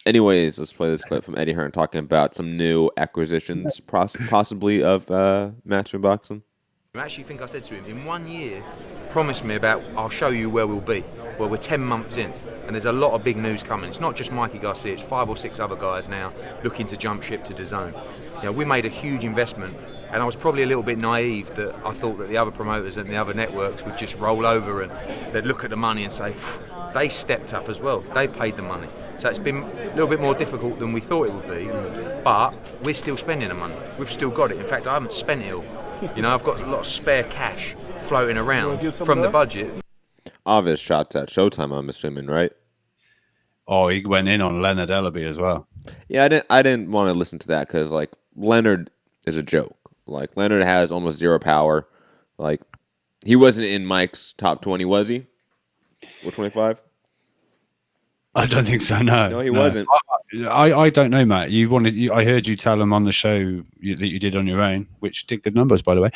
anyways, let's play this clip from Eddie Hearn talking about some new acquisitions, possibly of Matchroom Boxing. I actually think I said to him, in 1 year, promise me about, I'll show you where we'll be. Well, we're 10 months in, and there's a lot of big news coming. It's not just Mikey Garcia, it's 5 or 6 other guys now looking to jump ship to DAZN. You know, we made a huge investment, and I was probably a little bit naive that I thought that the other promoters and the other networks would just roll over and they'd look at the money and say, they stepped up as well, they paid the money. So it's been a little bit more difficult than we thought it would be, but we're still spending the money. We've still got it. In fact, I haven't spent it all. You know, I've got a lot of spare cash floating around from the budget. Obvious shots at Showtime, I'm assuming, right? Oh, he went in on Leonard Ellaby as well. Yeah, I didn't want to listen to that because, like, Leonard is a joke. Like, Leonard has almost zero power. Like, he wasn't in Mike's top 20, was he? Or 25? I don't think so. No, he wasn't. I don't know, Matt. I heard you tell him on the show that you did on your own, which did good numbers, by the way.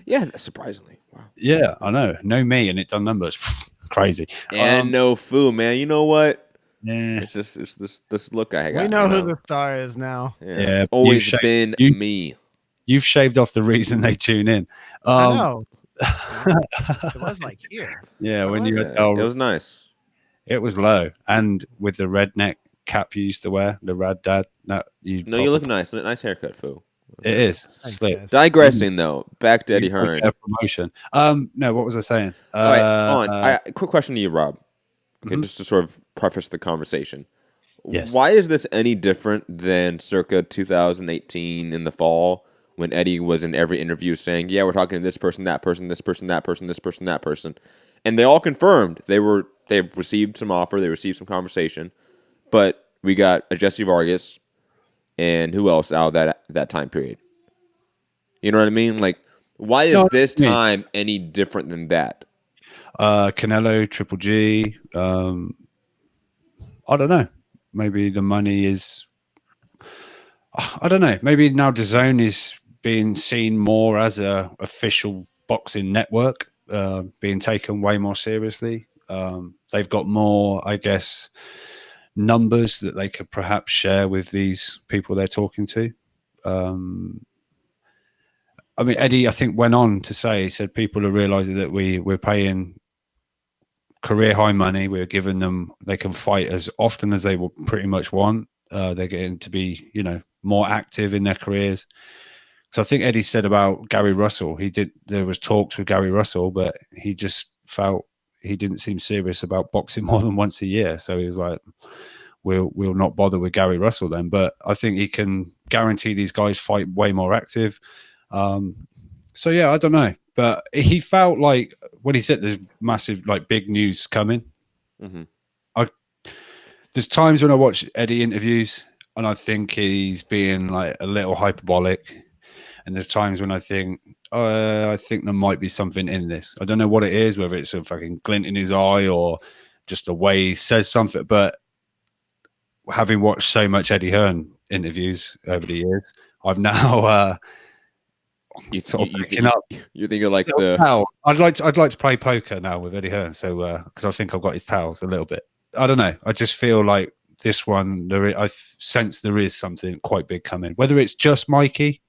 Yeah, surprisingly. Wow. Yeah, I know. No me, and it done numbers. Crazy. And no foo, man. You know what? Yeah. It's this look I got. We know who the star is now. Yeah. It's always been me. You've shaved off the reason they tune in. I know. It was like here. Yeah, when you had, it was nice. It was low, and with the redneck cap you used to wear, the rad dad. You look nice. Nice haircut, foo. It is. Slick. Digressing though, back to Eddie Hearn. Promotion. No, what was I saying? All right, quick question to you, Rob. Okay, just to sort of preface the conversation. Yes. Why is this any different than circa 2018 in the fall when Eddie was in every interview saying, "Yeah, we're talking to this person, that person, this person, that person, this person, that person," and they all confirmed they've received some offer, they received some conversation, but we got a Jesse Vargas and who else out of that time period? You know what I mean? Like, why is this time any different than that? Canelo, Triple G. I don't know. Maybe the money is. I don't know. Maybe now DAZN is being seen more as a official boxing network, being taken way more seriously. They've got more, I guess, numbers that they could perhaps share with these people they're talking to. I mean, Eddie, I think, went on to say, he said people are realizing that we're paying career high money. We're giving them, they can fight as often as they will pretty much want. They're getting to be, more active in their careers. So I think Eddie said about Gary Russell, there was talks with Gary Russell, but he just felt he didn't seem serious about boxing more than once a year. So he was like, we'll not bother with Gary Russell then. But I think he can guarantee these guys fight way more active. So yeah, I don't know. But he felt like when he said there's massive, like, big news coming, there's times when I watch Eddie interviews and I think he's being like a little hyperbolic. And there's times when I think there might be something in this. I don't know what it is, whether it's a fucking glint in his eye or just the way he says something. But having watched so much Eddie Hearn interviews over the years, I've now you think you're like the. I'd like to play poker now with Eddie Hearn, so because I think I've got his towels a little bit. I don't know. I just feel like this one, I sense there is something quite big coming. Whether it's just Mikey,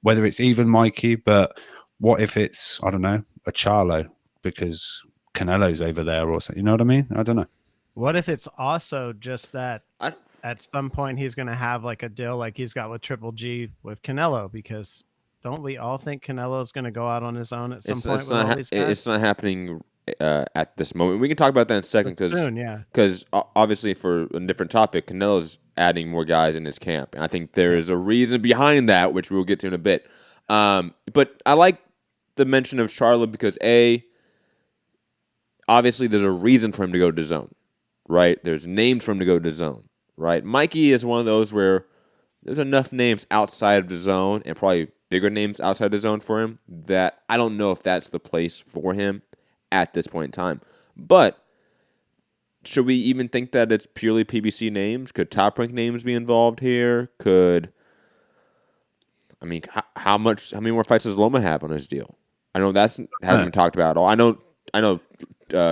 whether it's even Mikey, but what if it's, I don't know, a Charlo because Canelo's over there or something? You know what I mean? I don't know. What if it's also just that at some point he's going to have like a deal like he's got with Triple G with Canelo? Because don't we all think Canelo's going to go out on his own at some point? It's not happening at this moment. We can talk about that in a second because obviously for a different topic, Canelo's adding more guys in his camp. And I think there is a reason behind that, which we'll get to in a bit. But I like the mention of Charlo because obviously there's a reason for him to go to DAZN, right? There's names for him to go to DAZN, right? Mikey is one of those where there's enough names outside of DAZN and probably bigger names outside the zone for him that I don't know if that's the place for him at this point in time. But should we even think that it's purely PBC names? Could Top Rank names be involved here? How many more fights does Loma have on his deal? I know that hasn't been talked about at all. I know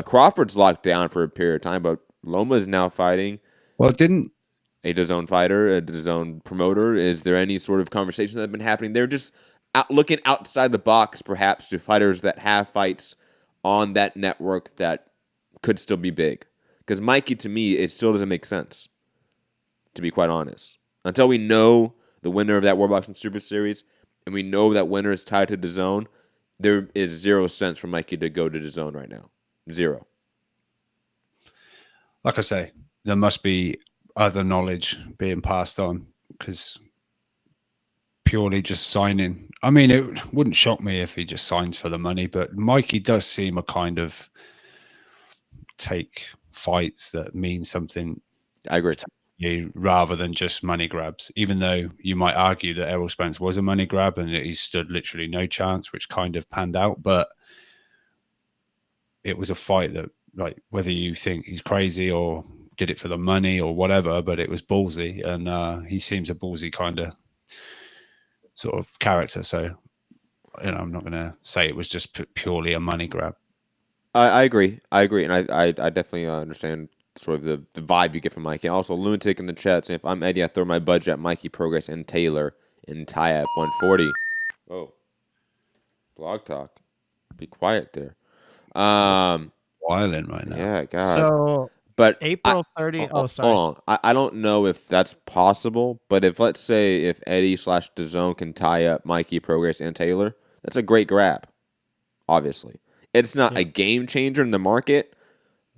Crawford's locked down for a period of time, but Loma is now fighting. Well, didn't a DAZN fighter, a DAZN promoter? Is there any sort of conversation that have been happening? They're just looking outside the box, perhaps, to fighters that have fights on that network that could still be big. Because Mikey, to me, it still doesn't make sense, to be quite honest. Until we know the winner of that World Boxing Super Series, and we know that winner is tied to DAZN, there is 0 sense for Mikey to go to DAZN right now. 0. Like I say, there must be other knowledge being passed on, because purely just signing. I mean, it wouldn't shock me if he just signs for the money, but Mikey does seem a kind of take fights that mean something. I agree. To you, rather than just money grabs, even though you might argue that Errol Spence was a money grab and that he stood literally no chance, which kind of panned out, but it was a fight that, like, whether you think he's crazy or did it for the money or whatever, but it was ballsy, and he seems a ballsy kind of sort of character. So, I'm not going to say it was just purely a money grab. I agree. And I definitely understand sort of the vibe you get from Mikey. Also, Lunatic in the chat saying, if I'm Eddie, I throw my budget at Mikey, Progress, and Taylor and tie at 140. Oh. Blog talk. Be quiet there. Wilding right now. Yeah, God. So, but April 30th. Oh, sorry. Hold on. I don't know if that's possible, but if, let's say, if Eddie / DAZN can tie up Mikey, Progress, and Taylor, that's a great grab, obviously. It's not a game changer in the market,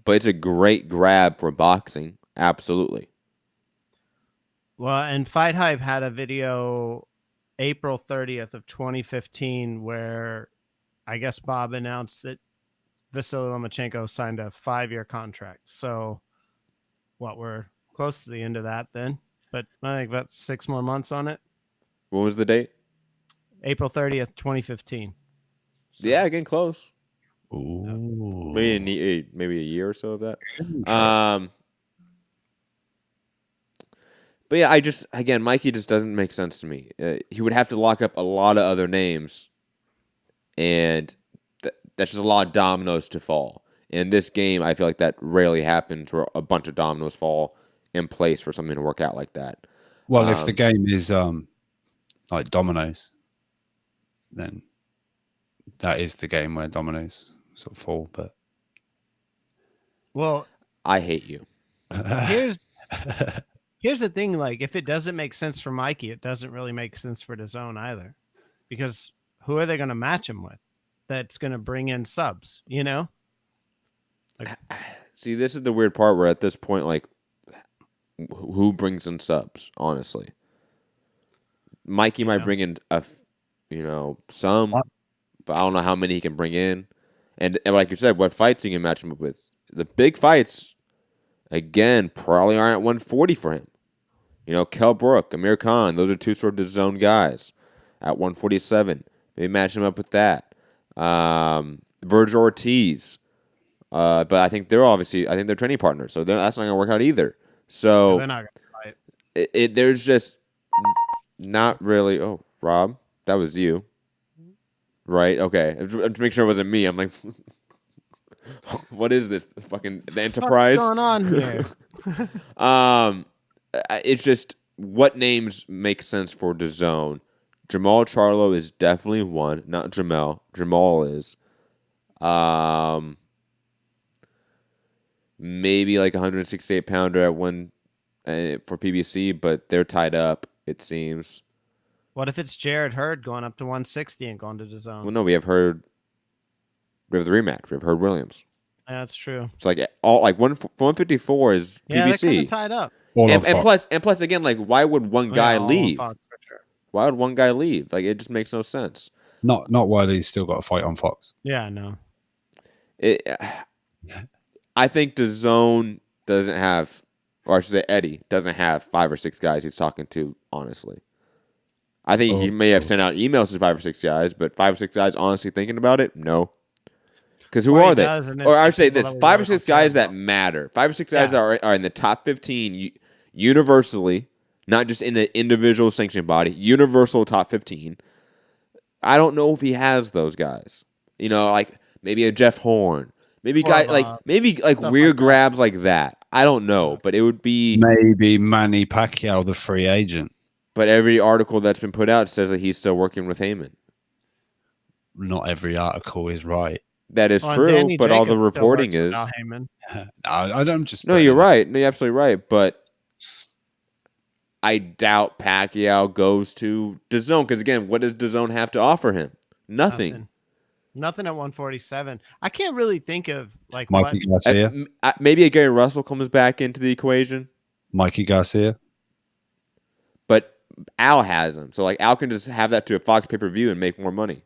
but it's a great grab for boxing. Absolutely. Well, and Fight Hype had a video April 30th of 2015 where I guess Bob announced that Vasyl Lomachenko signed a 5-year contract. So, we're close to the end of that then. But I think about 6 more months on it. When was the date? April 30th, 2015. So. Yeah, getting close. Ooh. Maybe a year or so of that. But yeah, Mikey just doesn't make sense to me. He would have to lock up a lot of other names, and that's just a lot of dominoes to fall. In this game, I feel like that rarely happens, where a bunch of dominoes fall in place for something to work out like that. Well, if the game is like dominoes, then that is the game where dominoes sort of fall. But I hate you. Here's the thing: like, if it doesn't make sense for Mikey, it doesn't really make sense for DAZN either, because who are they going to match him with? That's going to bring in subs, Like, see, this is the weird part where at this point, like, who brings in subs? Honestly, Mikey might bring in some, but I don't know how many he can bring in. And like you said, what fights he can match him up with? The big fights, again, probably aren't at 140 for him. Kell Brook, Amir Khan, those are two sort of DAZN guys at 147. Maybe match him up with that. Virgil Ortiz. But I think they're training partners, so that's not going to work out either. So they're not going to fight. There's just not really. Oh, Rob, that was you. Right? Okay. To make sure it wasn't me, I'm like, what is this? Fucking the Enterprise? What's going on here? It's just what names make sense for DAZN. Jamal Charlo is definitely one, not Jamel. Jamal is. Maybe like 168 pounder at one for PBC, but they're tied up, it seems. What if it's Jared Hurd going up to 160 and going to DAZN? Well, no, we have the rematch. We have Hurd Williams. Yeah, that's true. It's like 154 is PBC. Yeah, they're kind of tied up. And plus, again, like, why would one guy leave? Fox, for sure. Why would one guy leave? Like, it just makes no sense. Not while he's still got a fight on Fox. Yeah, no. I think DAZN doesn't have, or I should say Eddie doesn't have 5 or 6 guys he's talking to, honestly. I think he may have sent out emails to 5 or 6 guys, but 5 or 6 guys honestly thinking about it? No. Because who are they? Or I would say this, 5 or 6 guys that matter. 5 or 6 guys that are in the top 15 universally, not just in an individual sanctioning body, universal top 15. I don't know if he has those guys. Like maybe a Jeff Horn. Maybe weird grabs like that. I don't know, but it would be maybe Manny Pacquiao, the free agent. But every article that's been put out says that he's still working with Heyman. Not every article is right. That is true, Danny but all the Jacobs still reporting works is. with Al Heyman. I don't just. No, you're right. No, you're absolutely right. But I doubt Pacquiao goes to DAZN because, again, what does DAZN have to offer him? Nothing. Nothing at 147. I can't really think of like Mikey Garcia. Maybe a Gary Russell comes back into the equation. Mikey Garcia. But Al has him. So, like, Al can just have that to a Fox pay-per-view and make more money.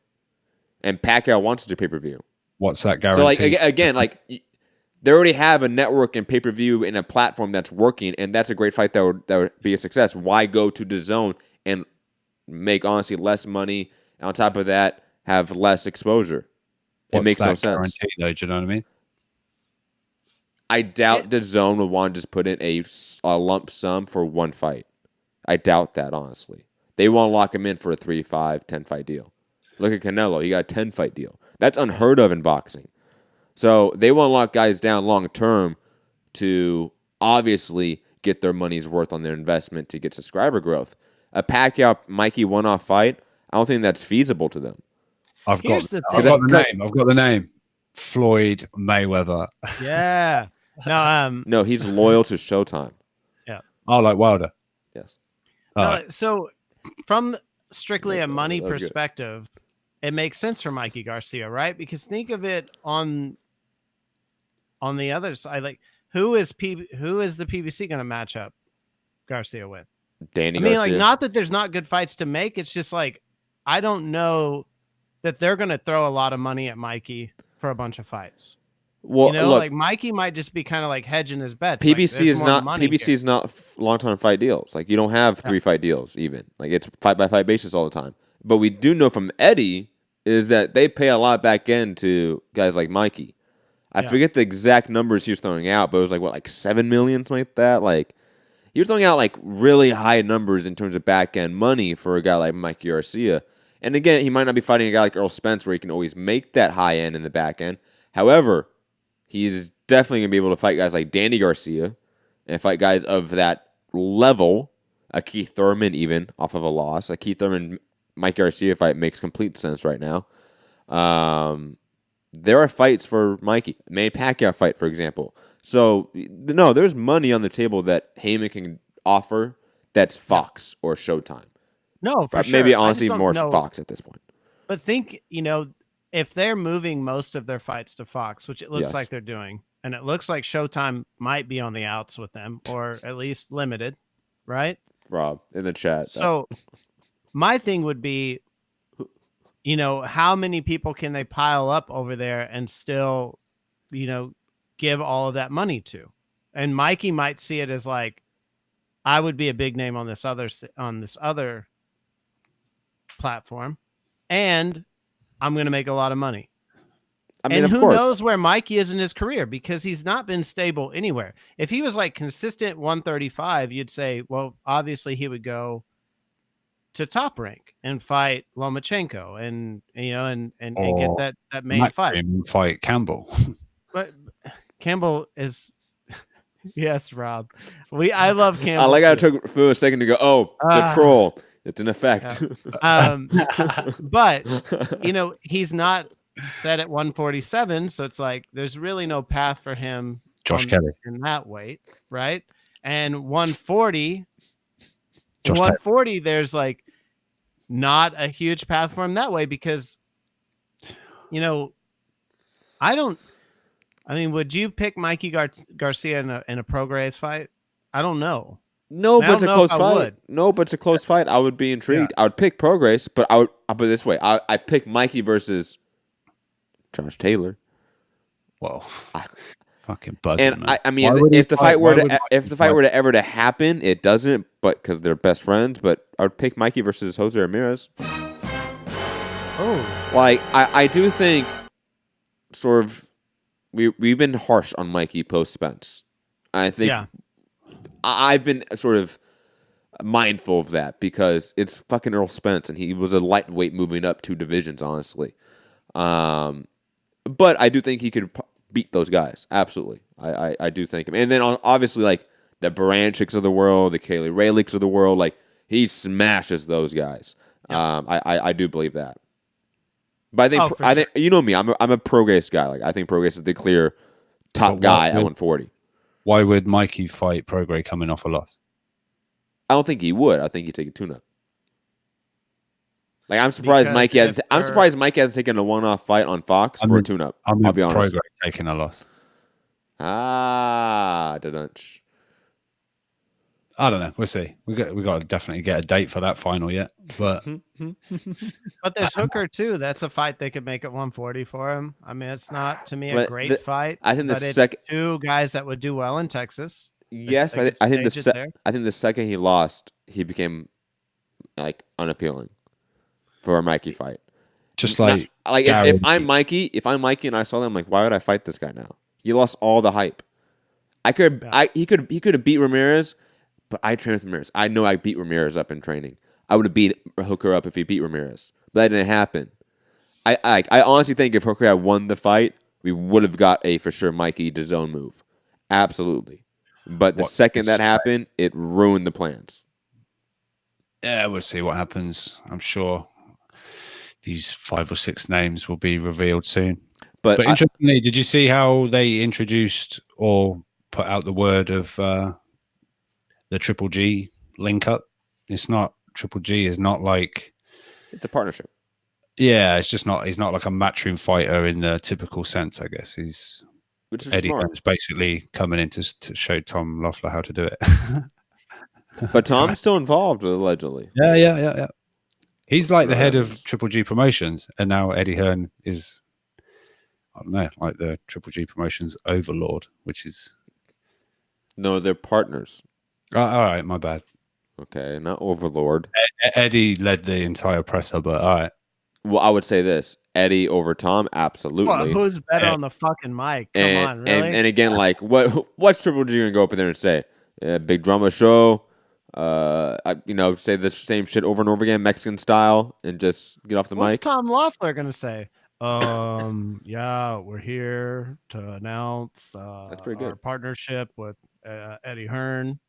And Pacquiao wants to do pay-per-view. What's that guarantee? So, like, again, like, they already have a network and pay-per-view and a platform that's working, and that's a great fight that would be a success. Why go to DAZN and make, honestly, less money? And on top of that, have less exposure. It makes no sense. Though, do you know what I mean? I doubt DAZN would want to just put in a lump sum for one fight. I doubt that, honestly. They want to lock him in for a 3-5, 10-fight deal. Look at Canelo. He got a 10-fight deal. That's unheard of in boxing. So they want to lock guys down long term to obviously get their money's worth on their investment to get subscriber growth. A Pacquiao Mikey one-off fight, I don't think that's feasible to them. I've got the name. Floyd Mayweather. Yeah. No, he's loyal to Showtime. Yeah. Oh, like Wilder. Yes. So from strictly a money perspective, it makes sense for Mikey Garcia, right? Because think of it on the other side, like who is the PBC going to match up Garcia with? Danny Garcia. Like, not that there's not good fights to make. It's just like I don't know that they're going to throw a lot of money at Mikey for a bunch of fights. Well, look, like Mikey might just be kind of like hedging his bets. PBC is not long-term fight deals. Like you don't have 3-fight deals even. Like it's fight-by-fight basis all the time. But we do know from Eddie is that they pay a lot back end to guys like Mikey. I forget the exact numbers he was throwing out, but it was like 7 million, something like that. Like he was throwing out like really high numbers in terms of back end money for a guy like Mikey Garcia. And again, he might not be fighting a guy like Earl Spence where he can always make that high end in the back end. However, he's definitely going to be able to fight guys like Danny Garcia and fight guys of that level. A Keith Thurman even off of a loss. A Keith Thurman Mike Garcia fight makes complete sense right now. There are fights for Mikey. Manny Pacquiao fight, for example. So, no, there's money on the table that Heyman can offer that's Fox or Showtime. No, for sure. Maybe honestly more Fox at this point. But think, if they're moving most of their fights to Fox, which it looks like they're doing, and it looks like Showtime might be on the outs with them, or at least limited, right? Rob, in the chat. So my thing would be, how many people can they pile up over there and still, give all of that money to? And Mikey might see it as like, I would be a big name on this other platform, and I'm going to make a lot of money. I mean, and who knows where Mikey is in his career, because he's not been stable anywhere. If he was like consistent 135, you'd say, well, obviously he would go to Top Rank and fight Lomachenko and get that main fight. Fight Campbell. But Campbell is yes, Rob. I love Campbell. I like how it took for a second to go, the troll. It's an effect. But he's not set at 147, so it's like there's really no path for him Josh Kelly in that weight, right? And 140 there's like not a huge path for him that way, because would you pick Mikey Garcia in a Prograis fight? I don't know. No, but it's a close fight. No, but it's a close fight. I would be intrigued. I would pick Prograis, but I'll put it this way. I pick Mikey versus Josh Taylor. Well, fucking bugging. And man. I mean, if the fight were to ever to happen, it doesn't. But because they're best friends, but I would pick Mikey versus Jose Ramirez. Oh, like I do think, sort of, we've been harsh on Mikey post Spence. I think I've been sort of mindful of that because it's fucking Earl Spence and he was a lightweight moving up 2 divisions, honestly. But I do think he could beat those guys. Absolutely. I do think him. And then obviously like the Baranchiks of the world, the Kaylee Raylicks of the world, like he smashes those guys. Yeah. I do believe that. But I think you know me, I'm a Prograis guy. Like I think Prograis is the clear top guy at 140. Why would Mikey fight Prograis coming off a loss? I don't think he would. I think he'd take a tune-up. Like I'm surprised Mikey hasn't taken a one-off fight on Fox for a tune-up. I'll be honest. Prograis taking a loss. Dunch. I don't know. We'll see. We got to definitely get a date for that final yet. But but there's Hooker too. That's a fight they could make at 140 for him. I mean, it's not to me a great fight. I think it's two guys that would do well in Texas. Yes, I think the second he lost, he became like unappealing for a Mikey fight. Just like if I'm Mikey and I saw them, I'm like, why would I fight this guy now? He lost all the hype. He could have beat Ramirez. But I trained with Ramirez. I know I beat Ramirez up in training. I would have beat Hooker up if he beat Ramirez. But that didn't happen. I honestly think if Hooker had won the fight, we would have got a for sure Mikey DAZN move. Absolutely. But the second that happened, it ruined the plans. Yeah, we'll see what happens. I'm sure these 5 or 6 names will be revealed soon. But interestingly, did you see how they introduced or put out the word of the Triple G link up? It's not Triple G is not like it's a partnership. Yeah, it's just not. He's not like a matchroom fighter in the typical sense. I guess Eddie Hearn is basically coming in to show Tom Loeffler how to do it. But Tom's still involved allegedly. Yeah. He's like the head of Triple G Promotions, and now Eddie Hearn is, I don't know, like the Triple G Promotions overlord, which is no, they're partners. All right, my bad. Okay, not overlord. Eddie led the entire presser, but all right. Well, I would say this: Eddie over Tom, absolutely. Well, who's better on the fucking mic? Come on, really? And again, like what's Triple G gonna go up in there and say? Big drama show. Say the same shit over and over again, Mexican style, and just get off the mic. What's Tom Loeffler gonna say? Yeah, we're here to announce that's pretty good. Our partnership with Eddie Hearn.